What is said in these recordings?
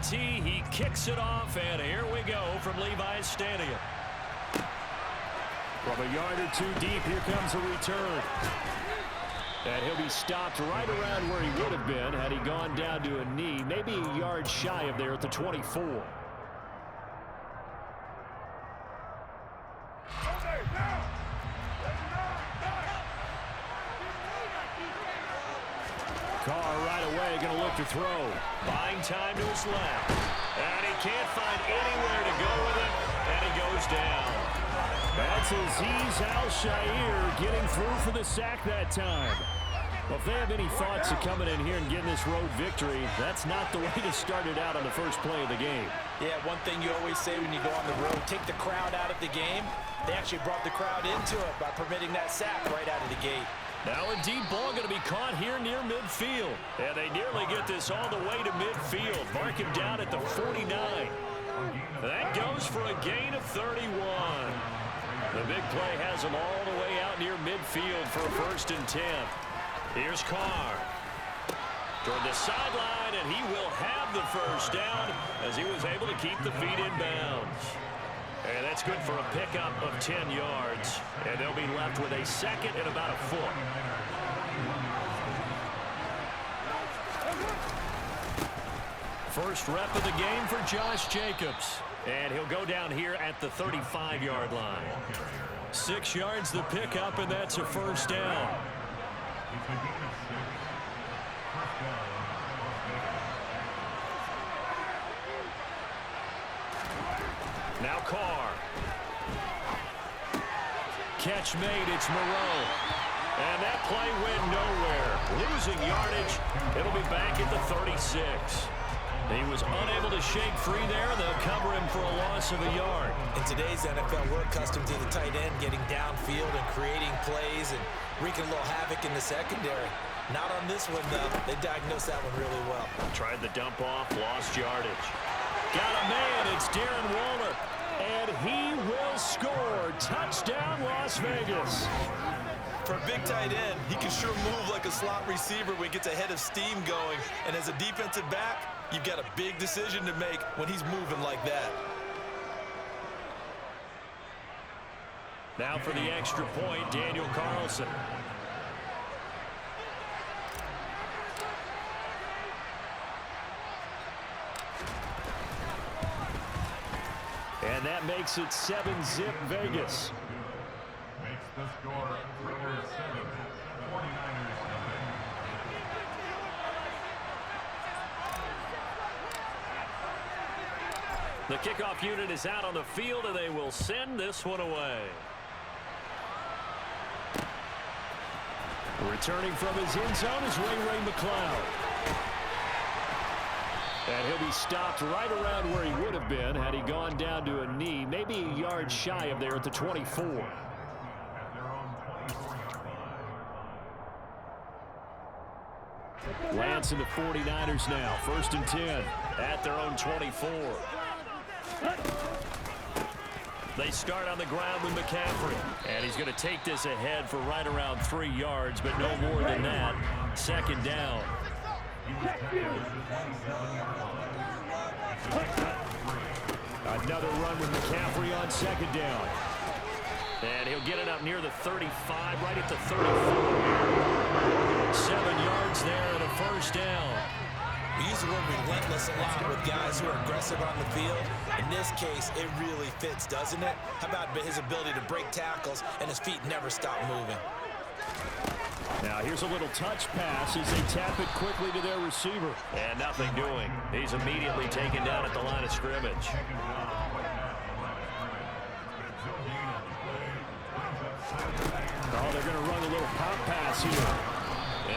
PAT. He kicks it off, and here we go from Levi's Stadium. From a yard or two deep, here comes a return. And he'll be stopped right around where he would have been had he gone down to a knee, maybe a yard shy of there at the 24. Carr right away going to look to throw. Buying time to his left. And he can't find anywhere to go with it, and he goes down. That's Azeez Al-Shaair getting through for the sack that time. Well, if they have any thoughts of coming in here and getting this road victory, that's not the way to start it out on the first play of the game. Yeah, one thing you always say when you go on the road, take the crowd out of the game. They actually brought the crowd into it by permitting that sack right out of the gate. Now a deep ball going to be caught here near midfield. And they nearly get this all the way to midfield. Mark him down at the 49. That goes for a gain of 31. The big play has him all the way out near midfield for a 1st and 10. Here's Carr. Toward the sideline, and he will have the first down as he was able to keep the feet in bounds. And that's good for a pickup of 10 yards. And they'll be left with a second and about a foot. First rep of the game for Josh Jacobs. And he'll go down here at the 35-yard line. 6 yards the pickup, and that's a first down. Now Carr. Catch made, it's Moreau. And that play went nowhere. Losing yardage. It'll be back at the 36. He was unable to shake free there. They'll cover him for a loss of a yard. In today's NFL, we're accustomed to the tight end getting downfield and creating plays and wreaking a little havoc in the secondary. Not on this one, though. They diagnosed that one really well. Tried the dump off, lost yardage. Got a man, it's Darren Waller. And he will score. Touchdown, Las Vegas. For a big tight end, he can sure move like a slot receiver when he gets a head of steam going. And as a defensive back, you've got a big decision to make when he's moving like that. Now for the extra point, Daniel Carlson. And that makes it 7-zip Vegas. Makes the score 7. 49ers. The kickoff unit is out on the field, and they will send this one away. Returning from his end zone is Ray McCloud. And he'll be stopped right around where he would have been had he gone down to a knee, maybe a yard shy of there at the 24. Lance and the 49ers now, 1st and 10 at their own 24. They start on the ground with McCaffrey, and he's going to take this ahead for right around 3 yards, but no more than that. 2nd down. Another run with McCaffrey on 2nd down. And he'll get it up near the 35, right at the 34. 7 yards there and a 1st down. We use the word relentless a lot with guys who are aggressive on the field. In this case, it really fits, doesn't it? How about his ability to break tackles and his feet never stop moving? Now here's a little touch pass as they tap it quickly to their receiver. And nothing doing. He's immediately taken down at the line of scrimmage. Oh, they're going to run a little pop pass here.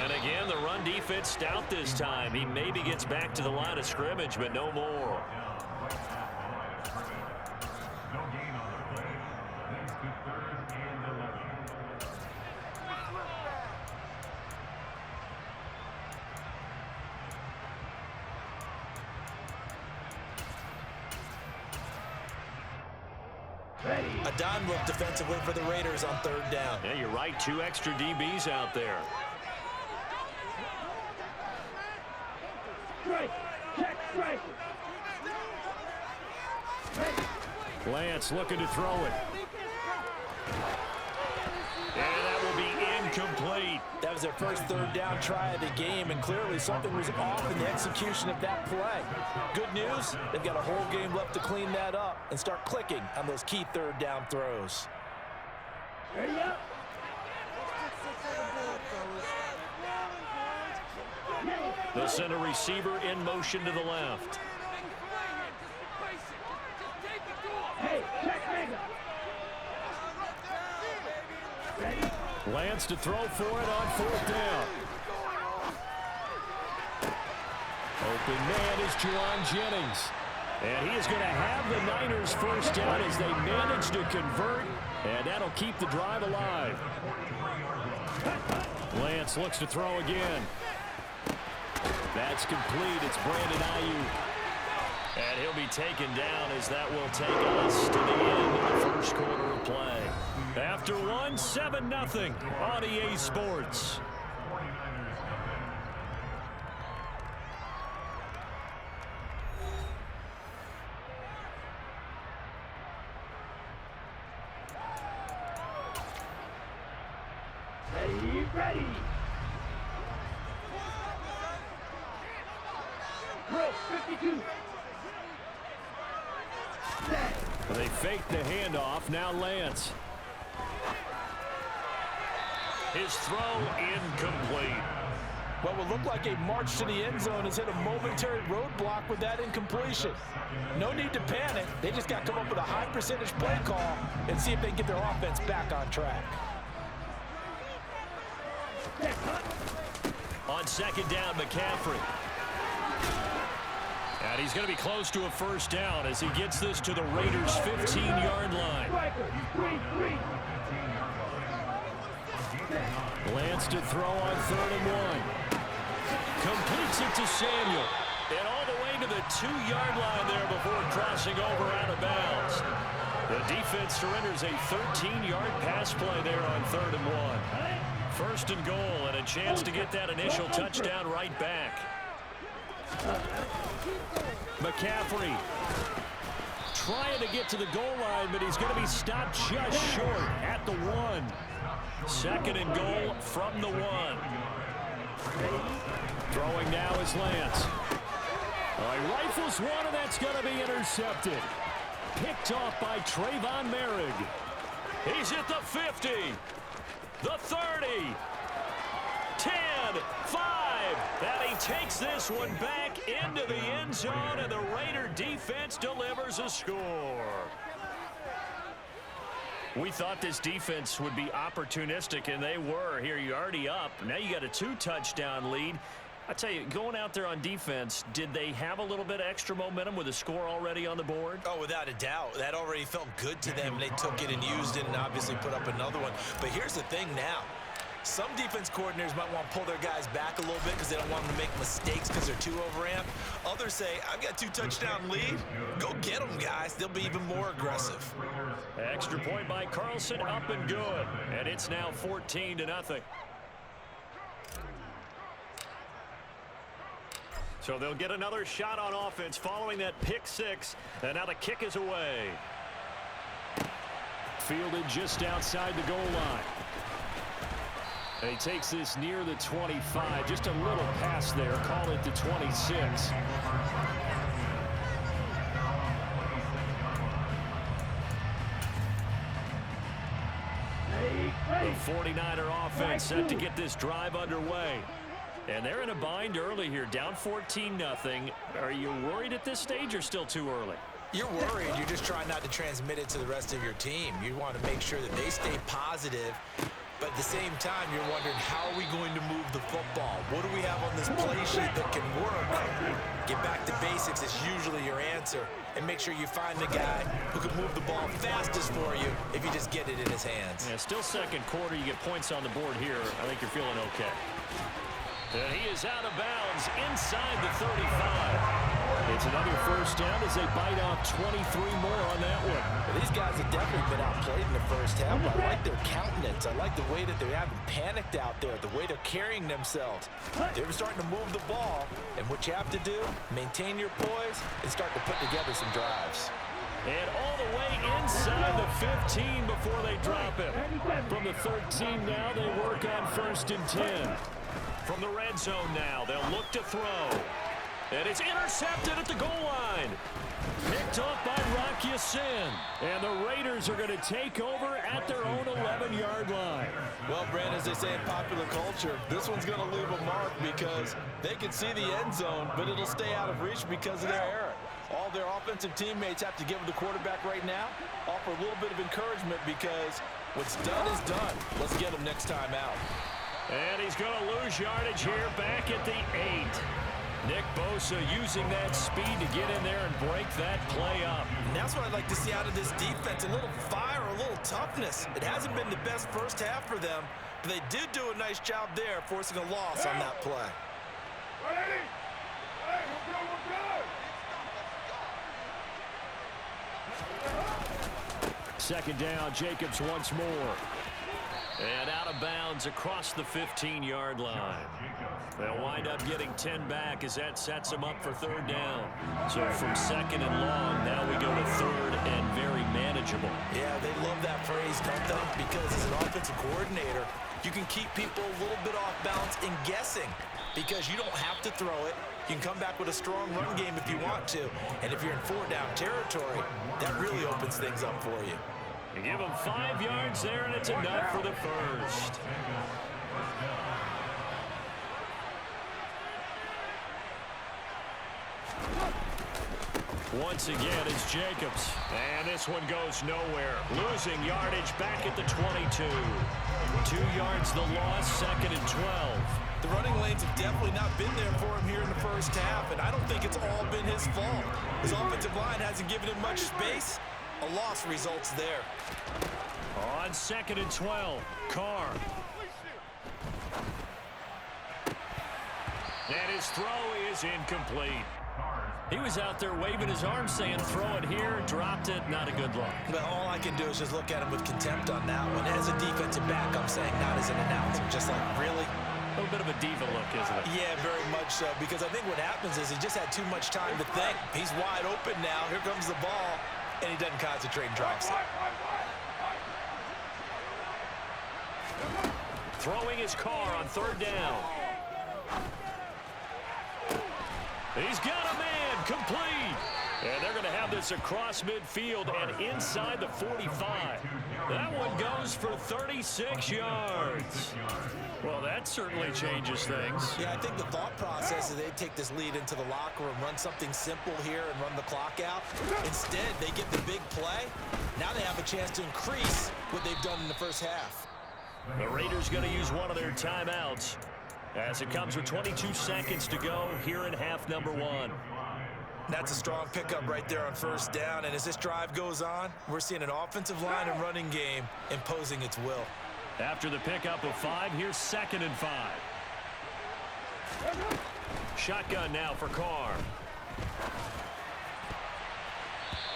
And again, the run defense stout this time. He maybe gets back to the line of scrimmage, but no more. A dime look defensively for the Raiders on 3rd down. Yeah, you're right. 2 extra DBs out there. Strike, check, Lance looking to throw it. And that will be incomplete. That was their first third down try of the game, and clearly something was off in the execution of that play. Good news, they've got a whole game left to clean that up and start clicking on those key third down throws. They'll send a receiver in motion to the left. Lance to throw for it on fourth down. Open man is Juwan Jennings. And he is going to have the Niners first down as they manage to convert. And that'll keep the drive alive. Lance looks to throw again. That's complete. It's Brandon Ayuk. And he'll be taken down as that will take us to the end of the first quarter of play. After one, 7-0 on EA Sports. Ready. Roll 52. They fake the handoff. Now Lance. His throw incomplete. What will look like a march to the end zone has hit a momentary roadblock with that incompletion. No need to panic. They just got to come up with a high percentage play call and see if they can get their offense back on track. On second down, McCaffrey. And he's going to be close to a first down as he gets this to the Raiders' 15-yard line. Lance to throw on 3rd and 1. Completes it to Samuel. And all the way to the 2-yard line there before crossing over out of bounds. The defense surrenders a 13-yard pass play there on 3rd and 1. First and goal, and a chance to get that initial touchdown right back. McCaffrey trying to get to the goal line, but he's going to be stopped just short at the 1. Second and goal from the 1. Throwing now is Lance. He rifles one, and that's going to be intercepted. Picked off by Trayvon Merrick. He's at the 50. The 30, 10, 5, and he takes this one back into the end zone, and the Raider defense delivers a score. We thought this defense would be opportunistic, and they were. Here, you're already up. Now you got a 2-touchdown lead. I tell you, going out there on defense, did they have a little bit of extra momentum with a score already on the board? Oh, without a doubt. That already felt good to them. They took it and used it and obviously put up another one. But here's the thing now. Some defense coordinators might want to pull their guys back a little bit because they don't want them to make mistakes because they're too overamped. Others say, I've got 2-touchdown lead. Go get them, guys. They'll be even more aggressive. Extra point by Carlson, up and good. And it's now 14-0. So they'll get another shot on offense following that pick 6. And now the kick is away. Fielded just outside the goal line. And he takes this near the 25. Just a little pass there. Call it the 26. The 49er offense set to get this drive underway. And they're in a bind early here, down 14-0. Are you worried at this stage or still too early? You're worried. You're just trying not to transmit it to the rest of your team. You want to make sure that they stay positive. But at the same time, you're wondering, how are we going to move the football? What do we have on this play sheet that can work? Get back to basics is usually your answer. And make sure you find the guy who can move the ball fastest for you if you just get it in his hands. Yeah, still second quarter. You get points on the board here. I think you're feeling okay. And he is out of bounds inside the 35. It's another first down as they bite off 23 more on that one. Well, these guys have definitely been outplayed in the first half, but I like their countenance. I like the way that they haven't panicked out there, the way they're carrying themselves. They're starting to move the ball, and what you have to do, maintain your poise and start to put together some drives. And all the way inside the 15 before they drop it. From the 13 now, they work on 1st and 10. From the red zone now, they'll look to throw. And it's intercepted at the goal line. Picked off by Rock Ya-Sin. And the Raiders are going to take over at their own 11-yard line. Well, Brandon, as they say in popular culture, this one's going to leave a mark because they can see the end zone, but it'll stay out of reach because of their error. All their offensive teammates have to give the quarterback right now, offer a little bit of encouragement because what's done is done. Let's get him next time out. And he's going to lose yardage here back at the 8. Nick Bosa using that speed to get in there and break that play up. And that's what I'd like to see out of this defense, a little fire, a little toughness. It hasn't been the best first half for them, but they did do a nice job there, forcing a loss on that play. Ready? Hey, we're good. Second down, Jacobs once more. And out of bounds across the 15-yard line. They'll wind up getting 10 back as that sets them up for 3rd down. So from 2nd and long, now we go to 3rd and very manageable. Yeah, they love that phrase, don't they? Because as an offensive coordinator, you can keep people a little bit off balance in guessing because you don't have to throw it. You can come back with a strong run game if you want to. And if you're in 4-down territory, that really opens things up for you. You give them 5 yards there, and it's enough for the first. Once again, it's Jacobs. And this one goes nowhere. Losing yardage back at the 22. 2 yards the loss, 2nd and 12. The running lanes have definitely not been there for him here in the first half, and I don't think it's all been his fault. His offensive line hasn't given him much space. A loss results there. On 2nd and 12, Carr. And his throw is incomplete. He was out there waving his arms saying, throw it here, dropped it, not a good look. But all I can do is just look at him with contempt on that one. As a defensive back, I'm saying not as an announcer. Just like, really? A little bit of a diva look, isn't it? Yeah, very much so, because I think what happens is he just had too much time to think. He's wide open now. Here comes the ball, and he doesn't concentrate and drops it. Throwing his Carr on 3rd down. He's got a man, complete. And they're going to have this across midfield and inside the 45. That one goes for 36 yards. Well, that certainly changes things. Yeah, I think the thought process is they take this lead into the locker room, run something simple here and run the clock out. Instead, they get the big play. Now they have a chance to increase what they've done in the first half. The Raiders going to use one of their timeouts as it comes with 22 seconds to go here in half number 1. That's a strong pickup right there on 1st down, and as this drive goes on, we're seeing an offensive line and running game imposing its will. After the pickup of 5, here's 2nd and 5. Shotgun now for Carr.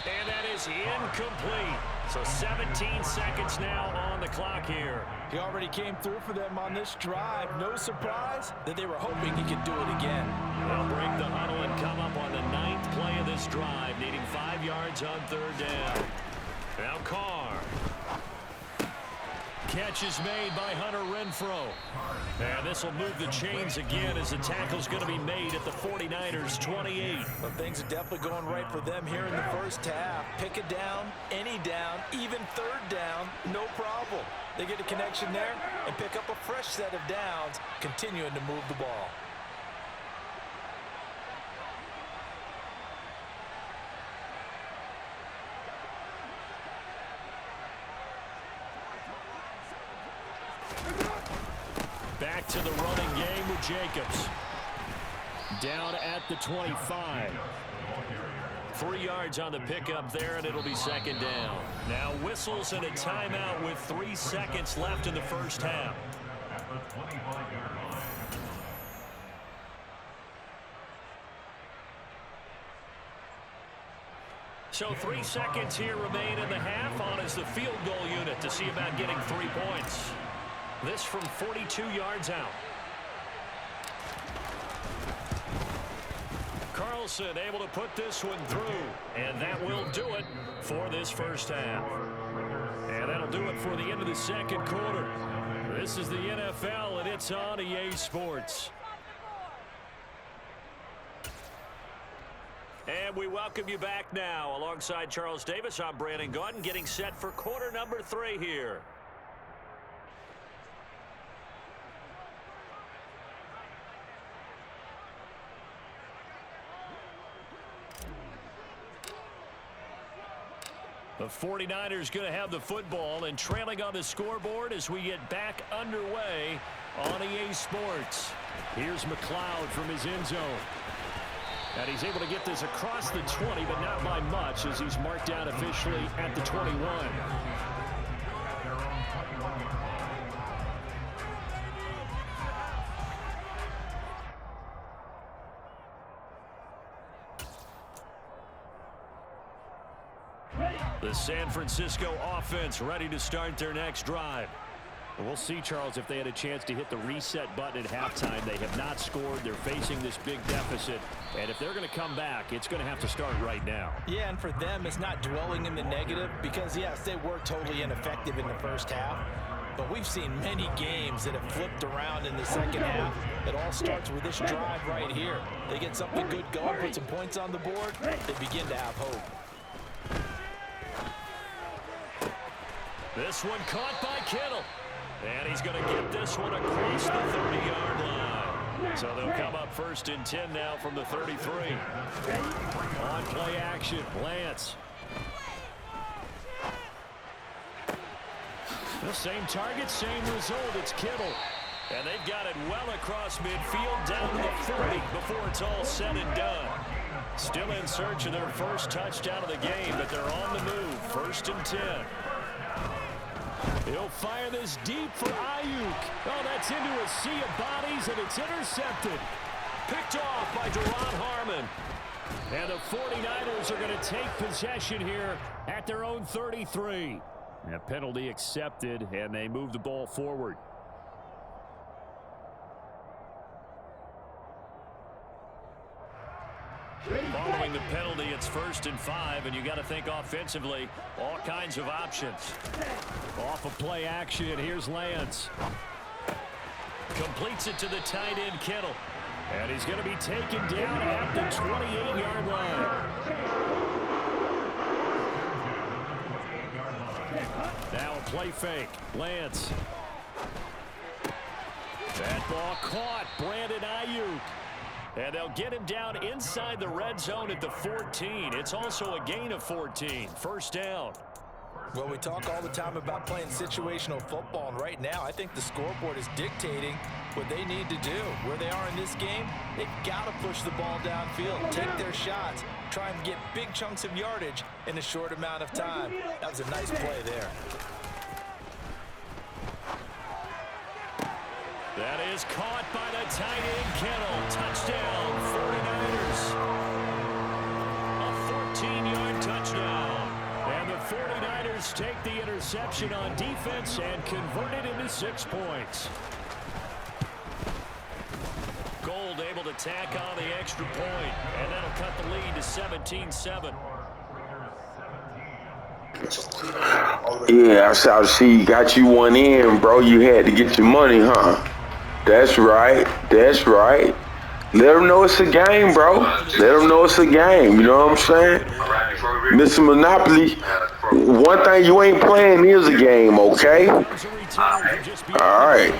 And that is incomplete. So 17 seconds now on the clock here. He already came through for them on this drive. No surprise that they were hoping he could do it again. They'll break the huddle and come up on the 9th play of this drive, needing 5 yards on 3rd down. Now Carr. Catch is made by Hunter Renfrow. And this will move the chains again as the tackle's going to be made at the 49ers 28. Well, things are definitely going right for them here in the first half. Pick it down, any down, even 3rd down, no problem. They get a connection there and pick up a fresh set of downs, continuing to move the ball. Back to the running game with Jacobs. Down at the 25. 3 yards on the pickup there, and it'll be 2nd down. Now whistles and a timeout with 3 seconds left in the first half. So 3 seconds here remain in the half. On is the field goal unit to see about getting 3 points. This from 42 yards out. Carlson able to put this one through. And that will do it for this first half. And that'll do it for the end of the second quarter. This is the NFL, and it's on EA Sports. And we welcome you back now. Alongside Charles Davis, I'm Brandon Gaudin, getting set for quarter number 3 here. The 49ers going to have the football and trailing on the scoreboard as we get back underway on EA Sports. Here's McLeod from his end zone. And he's able to get this across the 20, but not by much as he's marked down officially at the 21. The San Francisco offense ready to start their next drive. We'll see, Charles, if they had a chance to hit the reset button at halftime. They have not scored. They're facing this big deficit. And if they're going to come back, it's going to have to start right now. Yeah, and for them, it's not dwelling in the negative because, yes, they were totally ineffective in the first half. But we've seen many games that have flipped around in the second half. It all starts with this drive right here. They get something good going, put some points on the board, they begin to have hope. This one caught by Kittle. And he's going to get this one across the 30-yard line. So they'll come up 1st and 10 now from the 33. On play action, Lance. The same target, same result. It's Kittle. And they've got it well across midfield down to the 40 before it's all said and done. Still in search of their first touchdown of the game, but they're on the move. 1st and 10. He'll fire this deep for Ayuk. Oh, that's into a sea of bodies, and it's intercepted. Picked off by Duron Harmon. And the 49ers are going to take possession here at their own 33. A penalty accepted, and they move the ball forward. Following the penalty, it's 1st and 5, and you got to think offensively, all kinds of options. Off of play action, here's Lance. Completes it to the tight end, Kittle. And he's going to be taken down at the 28-yard line. Now a play fake. Lance. That ball caught. Brandon Ayuk. And they'll get him down inside the red zone at the 14. It's also a gain of 14. 1st down. Well, we talk all the time about playing situational football, and right now I think the scoreboard is dictating what they need to do. Where they are in this game, they've got to push the ball downfield, take their shots, try and get big chunks of yardage in a short amount of time. That was a nice play there. That is caught by the tight end, Kittle. Touchdown, 49ers. A 14-yard touchdown. And the 49ers take the interception on defense and convert it into 6 points. Gold able to tack on the extra point, and that'll cut the lead to 17-7. Yeah, I saw she got you one in, bro. You had to get your money, huh? That's right. That's right. Let them know it's a game, bro. Let them know it's a game. You know what I'm saying? Mr. Monopoly, one thing you ain't playing is a game, okay? All right.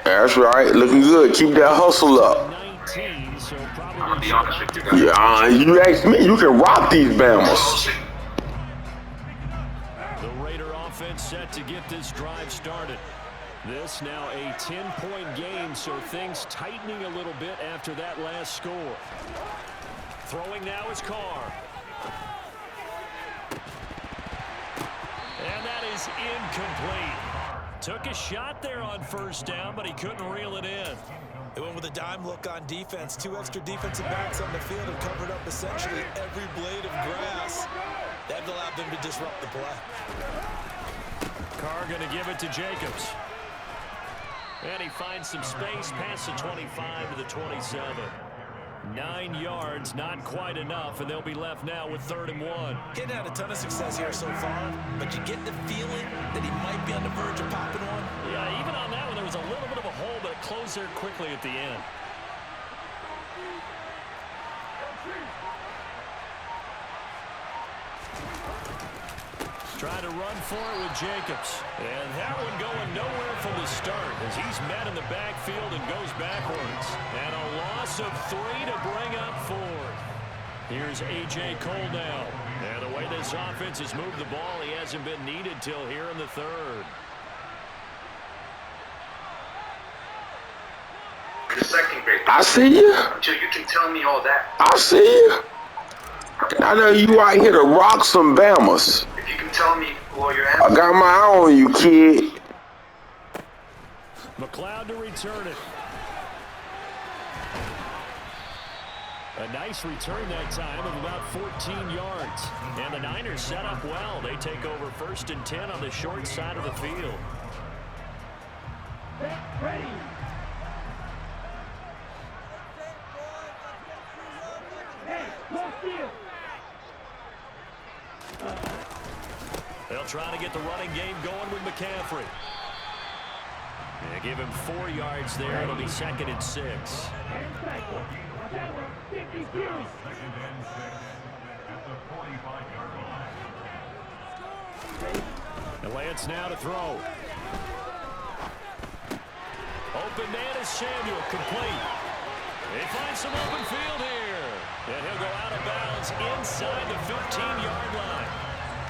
That's right. Looking good. Keep that hustle up. Yeah, you asked me. You can rock these Bammers. The Raider offense set to get this drive started. This now a 10-point game, so things tightening a little bit after that last score. Throwing now is Carr. And that is incomplete. Took a shot there on 1st down, but he couldn't reel it in. They went with a dime look on defense. 2 extra defensive backs on the field and covered up essentially every blade of grass. That allowed them to disrupt the play. Carr going to give it to Jacobs. And he finds some space past the 25 to the 27. 9 yards, not quite enough, and they'll be left now with 3rd and 1. Getting had a ton of success here so far, but you get the feeling that he might be on the verge of popping one. Yeah, even on that one, there was a little bit of a hole, but it closed there quickly at the end. Trying to run for it with Jacobs. And that one going nowhere from the start as he's met in the backfield and goes backwards. And a loss of 3 to bring up 4th. Here's A.J. Cole now. And the way this offense has moved the ball, he hasn't been needed till here in the 3rd. The second grade. I see you. Until you can tell me all that. I see you. I know you out here to rock some Bamas. If you can tell me who all your I answers. got my eye on you, kid. McLeod to return it. A nice return that time of about 14 yards. And the Niners set up well. They take over 1st and 10 on the short side of the field. Ready. Hey, go field. They'll try to get the running game going with McCaffrey. They give him 4 yards there. It'll be 2nd and 6. And Lance now to throw. Open man is Samuel, complete. He finds some open field here. And he'll go out of bounds inside the 15-yard line.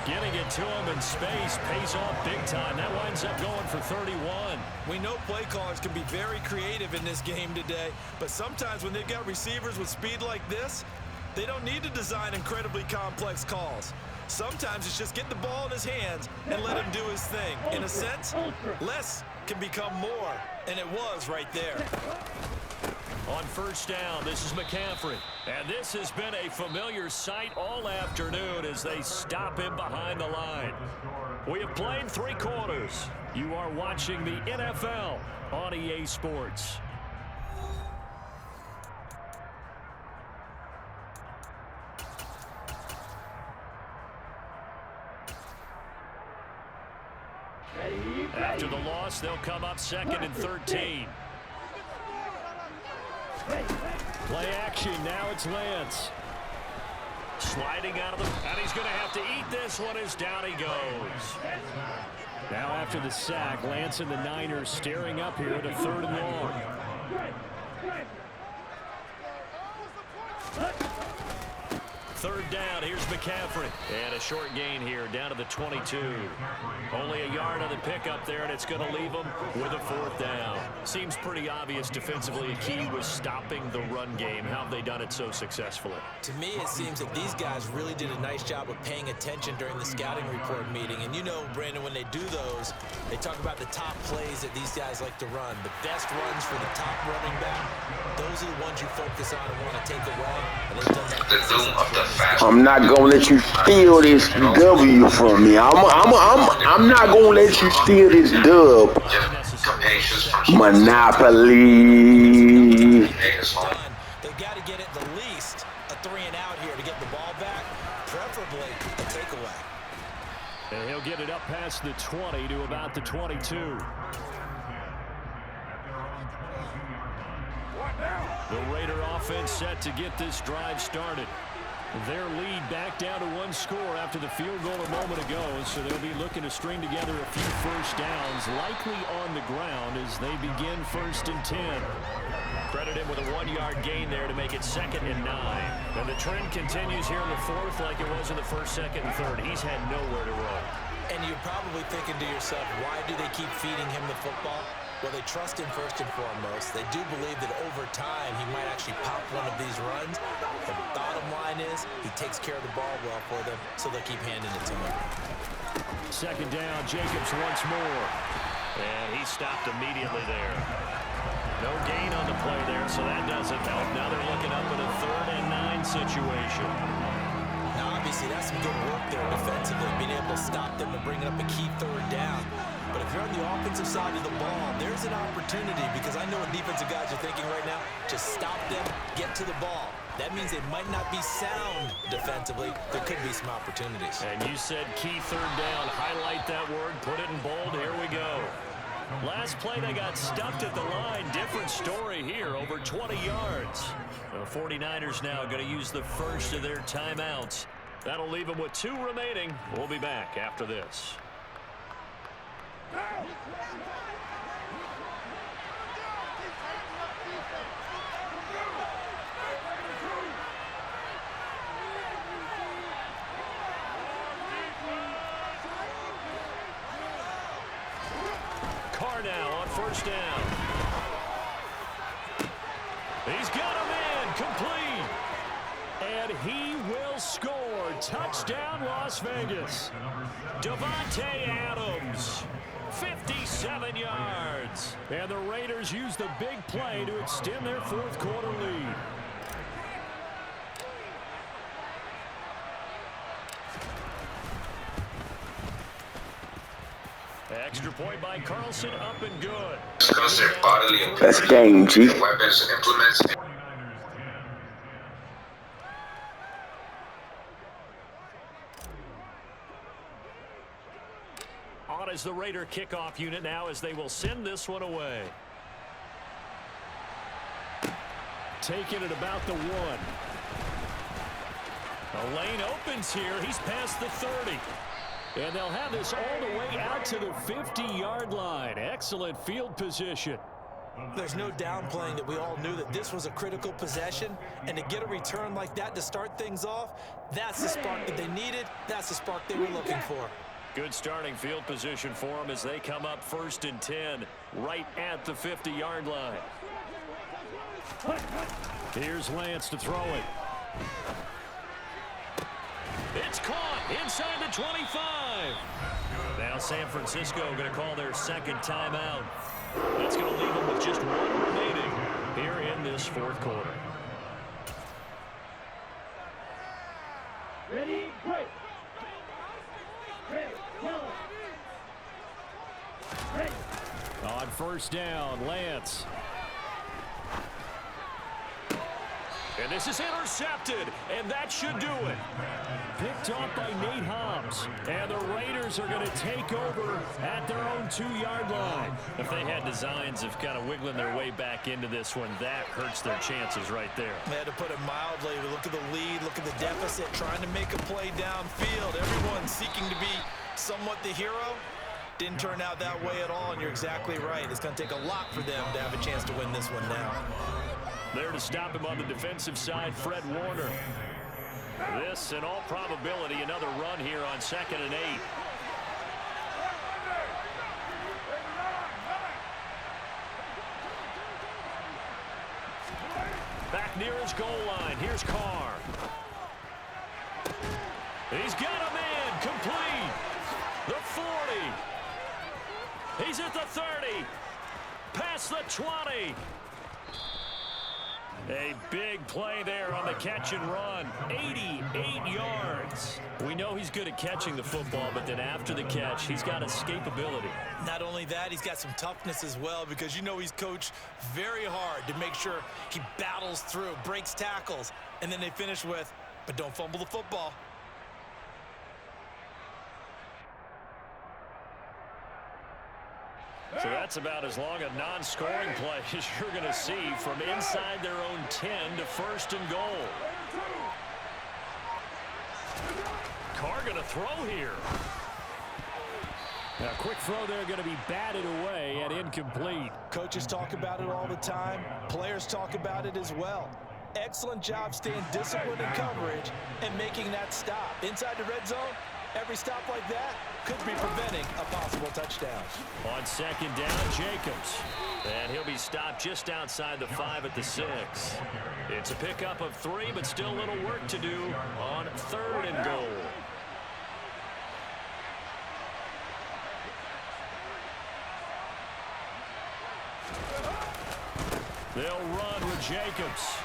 Getting it to him in space pays off big time. That winds up going for 31. We know play callers can be very creative in this game today, but sometimes when they've got receivers with speed like this, they don't need to design incredibly complex calls. Sometimes it's just get the ball in his hands and let him do his thing. In a sense, less can become more, and it was right there. On 1st down, this is McCaffrey. And this has been a familiar sight all afternoon as they stop him behind the line. We have played 3 quarters. You are watching the NFL on EA Sports. After the loss, they'll come up 2nd and 13. Play action, now it's Lance. Sliding out of the, and he's going to have to eat this one as down he goes. Now after the sack, Lance and the Niners staring up here at a 3rd and long. 3rd down, here's McCaffrey. And a short gain here, down to the 22. Only a yard on the pickup there, and it's going to leave them with a 4th down. Seems pretty obvious defensively a key was stopping the run game. How have they done it so successfully? To me, it seems that these guys really did a nice job of paying attention during the scouting report meeting. And you know, Brandon, when they do those, they talk about the top plays that these guys like to run. The best runs for the top running back. Those are the ones you focus on and want to take away. And they've done that. I'm not gonna let you steal this W from me. I'm not gonna let you steal this dub. Monopoly. They've got to get at the least a 3 and out here to get the ball back, preferably a takeaway. And he'll get it up past the 20 to about the 22. The Raider offense set to get this drive started. Their lead back down to 1 score after the field goal a moment ago, so they'll be looking to string together a few 1st downs, likely on the ground as they begin 1st and 10. Credit him with a 1-yard gain there to make it 2nd and 9. And the trend continues here in the 4th like it was in the 1st, 2nd, and 3rd. He's had nowhere to run. And you're probably thinking to yourself, why do they keep feeding him the football? Well, they trust him first and foremost. They do believe that over time he might actually pop one of these runs. The bottom line is he takes care of the ball well for them, so they'll keep handing it to him. 2nd down, Jacobs once more. And he stopped immediately there. No gain on the play there, so that doesn't help. Now they're looking up in a 3rd and 9 situation. Now, obviously, that's some good work there defensively, being able to stop them and bring up a key 3rd down. But if you're on the offensive side of the ball, there's an opportunity, because I know what defensive guys are thinking right now. Just stop them, get to the ball. That means they might not be sound defensively. There could be some opportunities. And you said key 3rd down. Highlight that word. Put it in bold. Here we go. Last play, they got stuffed at the line. Different story here, over 20 yards. The 49ers now going to use the first of their timeouts. That'll leave them with 2 remaining. We'll be back after this. Now on 1st down. He's got a man complete. And he will score. Touchdown, Las Vegas. Davante Adams, 57 yards. And the Raiders use the big play to extend their 4th quarter lead. Extra point by Carlson, up and good. That's game, G. Weapons, implements. On is the Raider kickoff unit now as they will send this one away. Taking it about the 1. The lane opens here. He's past the 30. And they'll have this all the way out to the 50-yard line. Excellent field position. There's no downplaying that we all knew that this was a critical possession. And to get a return like that to start things off, that's the spark that they needed. That's the spark they were looking for. Good starting field position for them as they come up 1st and 10 right at the 50-yard line. Here's Lance to throw it. It's caught inside the 25. Now San Francisco going to call their 2nd timeout. That's going to leave them with just 1 remaining here in this 4th quarter. Ready, break. Ready, go. Ready. On 1st down, Lance. And this is intercepted, and that should do it. Picked off by Nate Hobbs. And the Raiders are going to take over at their own 2-yard line. If they had designs of kind of wiggling their way back into this one, that hurts their chances right there. They had to put it mildly. Look at the lead, look at the deficit, trying to make a play downfield. Everyone seeking to be somewhat the hero. Didn't turn out that way at all, and you're exactly right. It's going to take a lot for them to have a chance to win this one now. There to stop him on the defensive side, Fred Warner. This, in all probability, another run here on 2nd and 8. Back near his goal line. Here's Carr. He's got a man complete. The 40. He's at the 30. Past the 20. A big play there on the catch and run. 88 yards. We know he's good at catching the football, but then after the catch, he's got escapability. Not only that, he's got some toughness as well, because you know he's coached very hard to make sure he battles through, breaks tackles, and then they finish with, but don't fumble the football. So that's about as long a non-scoring play as you're going to see from inside their own 10 to 1st and goal. Carr going to throw here. A quick throw there going to be batted away and incomplete. Coaches talk about it all the time. Players talk about it as well. Excellent job staying disciplined in coverage and making that stop. Inside the red zone, every stop like that could be preventing a possible touchdown. On 2nd down, Jacobs. And he'll be stopped just outside the 5 at the 6. It's a pickup of 3, but still a little work to do on 3rd and goal. They'll run with Jacobs.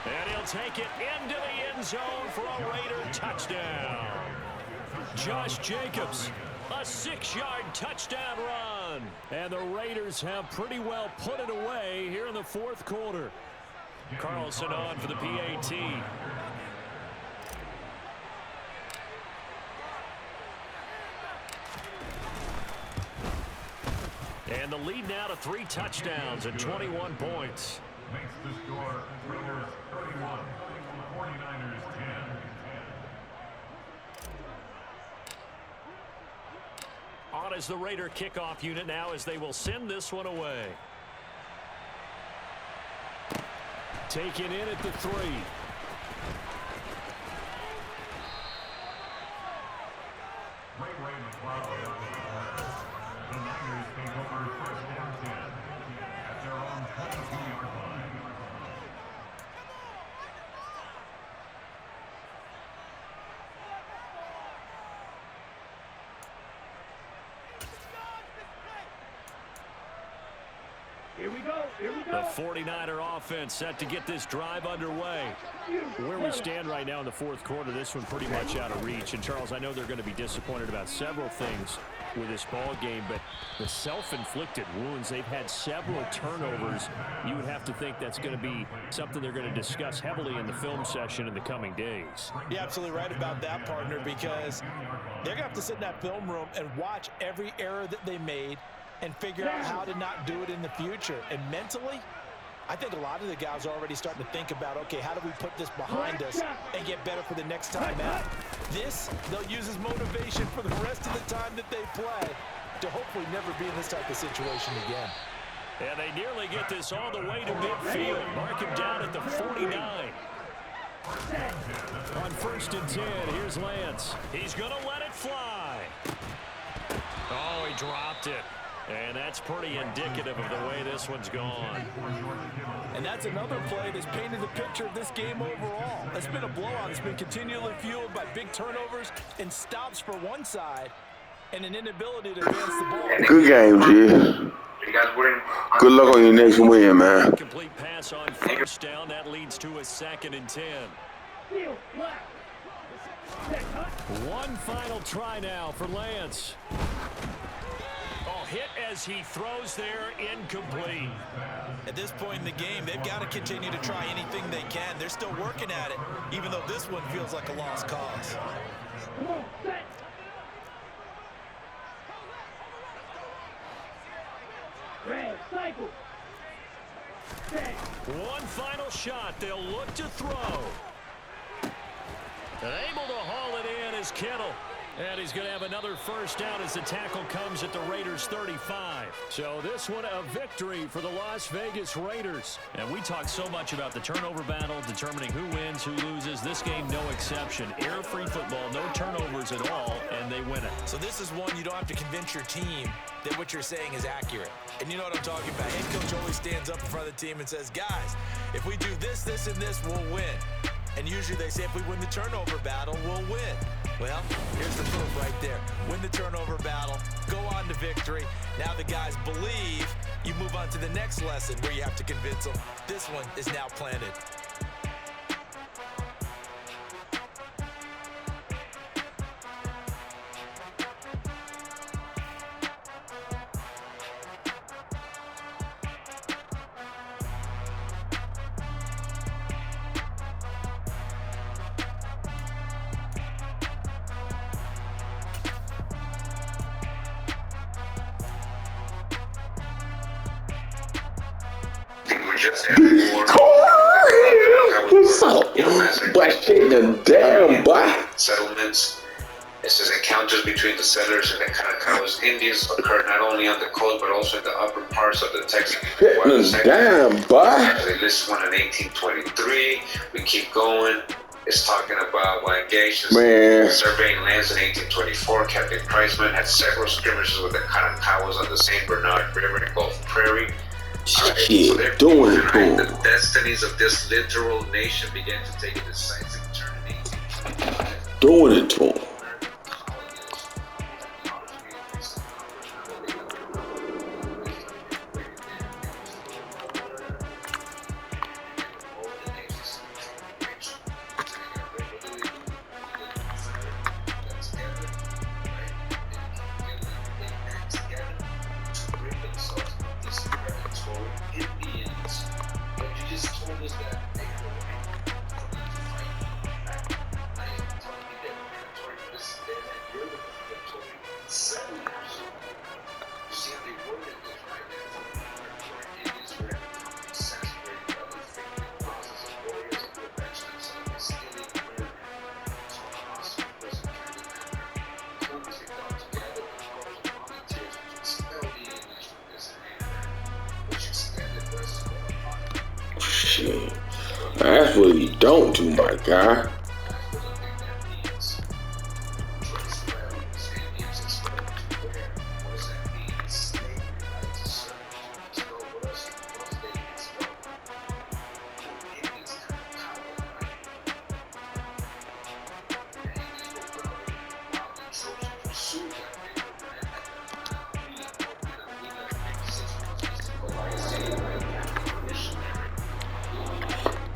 And he'll take it into the end zone for a Raider touchdown. Josh Jacobs, a 6-yard touchdown run. And the Raiders have pretty well put it away here in the fourth quarter. Carlson on for the PAT. And the lead now to 3 touchdowns and 21 points. Makes the score Raiders 31, 49ers 10. On is the Raider kickoff unit now as they will send this one away. Taken in at the 3. The Niners take over first down 10 at their own 22-yard line. Here we go. Here we The go. 49er offense set to get this drive underway. Where we stand right now in the fourth quarter, this one pretty much out of reach. And, Charles, I know they're going to be disappointed about several things with this ball game, but the self-inflicted wounds, they've had several turnovers. You would have to think that's going to be something they're going to discuss heavily in the film session in the coming days. You're absolutely right about that, partner, because they're going to have to sit in that film room and watch every error that they made and figure out how to not do it in the future. And mentally, I think a lot of the guys are already starting to think about, okay, how do we put this behind us and get better for the next time out? This, they'll use as motivation for the rest of the time that they play to hopefully never be in this type of situation again. And they nearly get this all the way to midfield. Mark him down at the 49. On 1st and 10, here's Lance. He's going to let it fly. Oh, he dropped it. And that's pretty indicative of the way this one's gone. And that's another play that's painted the picture of this game overall. It's been a blowout. It's been continually fueled by big turnovers and stops for one side and an inability to advance the ball. Good game, G. Good luck on your next win, man. Complete pass on 1st down. That leads to a 2nd and 10. One final try now for Lance. Hit as he throws there, incomplete. At this point in the game, they've got to continue to try anything they can. They're still working at it, even though this one feels like a lost cause. Come on, set. Red, cycle. Set. One final shot. They'll look to throw. And able to haul it in is Kittle. And he's going to have another 1st down as the tackle comes at the Raiders' 35. So this one a victory for the Las Vegas Raiders. And we talk so much about the turnover battle, determining who wins, who loses. This game, no exception. Error-free football, no turnovers at all, and they win it. So this is one you don't have to convince your team that what you're saying is accurate. And you know what I'm talking about. Head coach always stands up in front of the team and says, guys, if we do this, this, and this, we'll win. And usually they say if we win the turnover battle, we'll win. Well, here's the proof right there. Win the turnover battle, go on to victory. Now the guys believe. You move on to the next lesson where you have to convince them. This one is now planted. But shit, the damn boy. Settlements. This is encounters between the settlers and the Kanakawas Indians occurred not only on the coast but also in the upper parts of the Texas. Damn boy. They list one in 1823. We keep going. It's talking about when engagements surveying lands in 1824. Captain Kreisman had several skirmishes with the Kanakawas on the St. Bernard River and Gulf Prairie. Shit, doing it, boom. The destinies of this literal nation began to take a decisive turn in 1825. Doing it to him. you, my guy.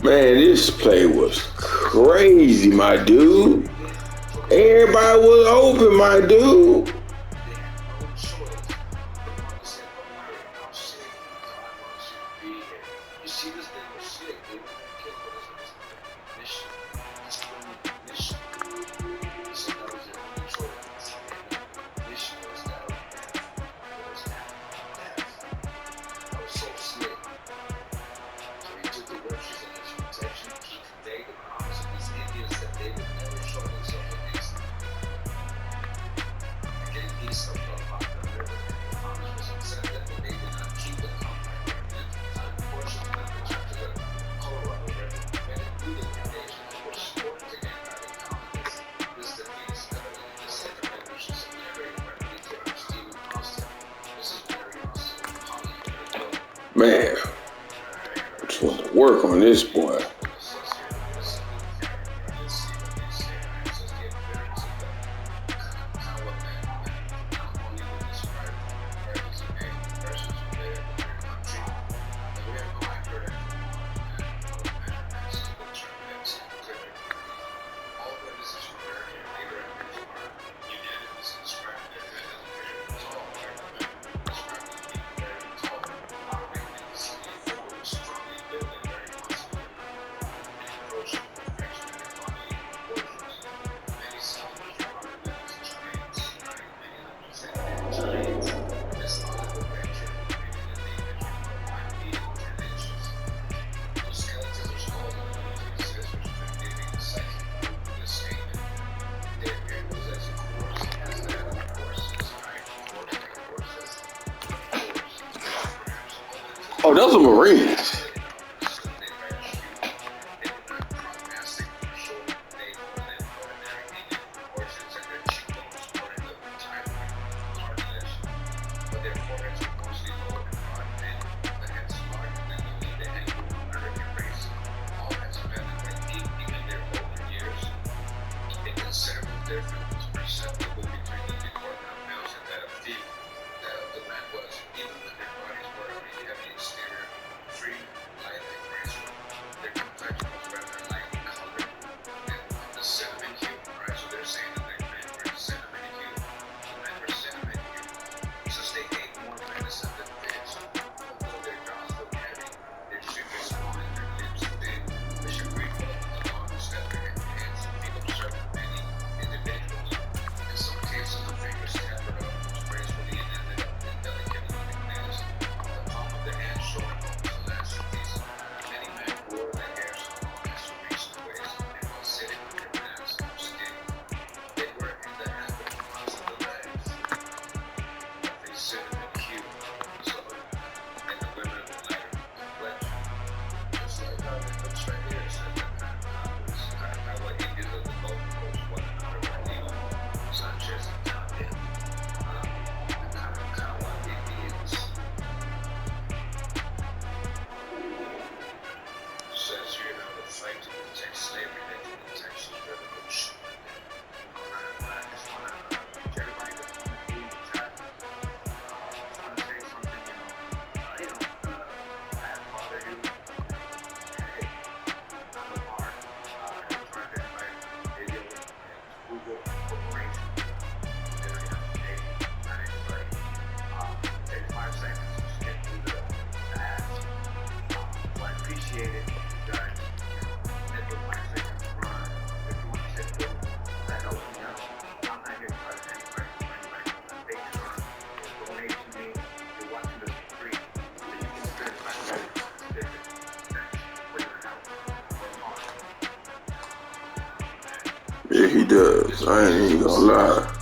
Man, this play was crazy, my dude. Everybody was open, my dude. Man, I just want to work on this boy. Oh, those are Marines. Yeah, he does. I ain't even gonna lie.